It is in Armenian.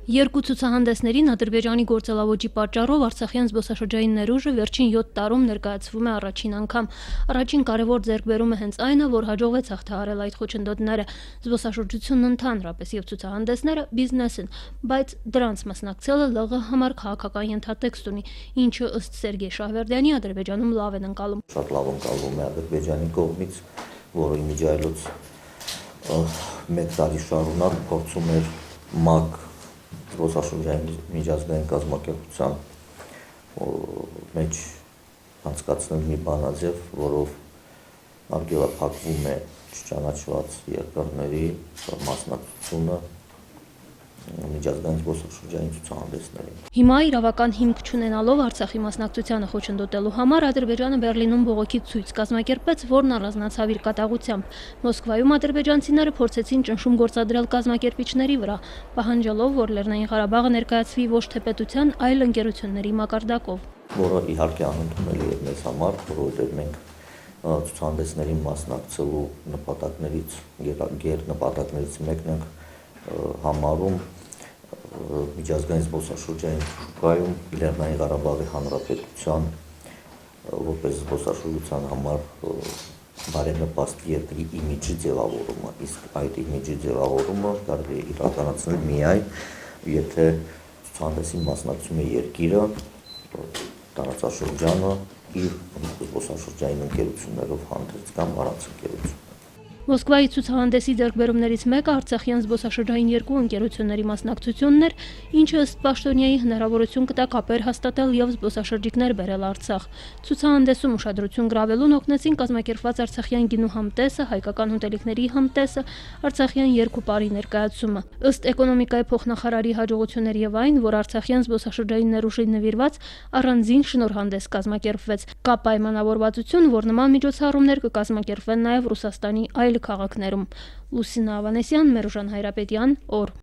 Երկու ցուցահանդեսներին Ադրբեջանի գործելավոճի պատճառով արցախյան զբոսաշրջային ներուժը վերջին 7 տարում ներկայացվում է առաջին անգամ։ Առաջին կարևոր ձեռքբերումը հենց այն է, որ հաջողվեց հաղթահարել այդ խոչընդոտները։ Զբոսաշրջությունն ընդհանրապես եւ ցուցահանդեսները բիզնես են, բայց դրանց մասնակցելը ԼՂՀ համար քաղաքական ենթատեքստ ունի, ինչը ըստ Սերգեյ Շահվերդյանի Ադրբեջանում լավ են ընկալում։ Շատ լավ ընկալվում է Ադրբեջանի կողմից, որը իմիջիայլոց մեկ տարի շարունակ փորձում էր ՄԱԿ զբոսաշրջային միջազգային կազմակերպության մեջ անցկացնել մի բանաձև, որով արգելափակվում է չճանաչված երկրների մասնակցությունը միջազգային զբոսաշրջային ցուցահանդեսներին։ Հիմա իրավական հիմք չունենալով Արցախի մասնակցությանը խոչընդոտելու համար Ադրբեջանը Բեռլինում բողոքի ցույց կազմակերպեց, որն առանձնացավ իր կատաղությամբ։ Մոսկվայում ադրբեջանցիները փորձեցին ճնշում գործադրել կազմակերպիչների վրա, պահանջելով, որ Լեռնային Ղարաբաղը ներկայացվի ոչ թե պետության, այլ ընկերությունների մակարդակով։ Որը իհարկե անընդունելի է մեզ համար, որովհետև մենք ցուցահանդեսներին մասնակցելու նպատակներից մեկն ենք համարում միջազգային զբոսաշրջային շուկայում Լեռնային Ղարաբաղի Հանրապետության որպես զբոսաշրջության համար բարենպաստ երկրի իմիջի ձևավորումը, իսկ այդ իմիջի ձևավորումը կարելի է իրականացնել միայն, եթե ցուցահանդեսին մասնակցում է երկիրը, տարածաշրջանը իր զբոսաշրջային ընկերություններով հանդերձ կամ առանց ընկերություն։ Մոսկվայի ցուցահանդեսի ձեռքբերումներից մեկը արցախյան զբոսաշրջային երկու ընկերությունների մասնակցությունն էր, ինչը ըստ պաշտոնյայի հնարավորություն կտա կապեր հաստատել եւ զբոսաշրջիկներ բերել Արցախ։ Ցուցահանդեսում ուշադրություն գրավելուն օգնեցին կազմակերպված արցախյան գինու համտեսը, հայկական ուտելիքների համտեսը, արցախյան երկու ներկայացումը։ Ըստ էկոնոմիկայի փոխնախարարի հաջողությունների եւ այն, որ արցախյան զբոսաշրջային ներուժի նվիրված առանձին շնորհանդես կազմակերպվեց։ Կա պայմանավորվածություն, որ նման միջոցառումներ կկազմակերպվեն նաեւ Ռուսաստանի այլ քաղաքներում։ Լուսինա Ավանեսյան, Մերուժան Հայրապետյան, օր։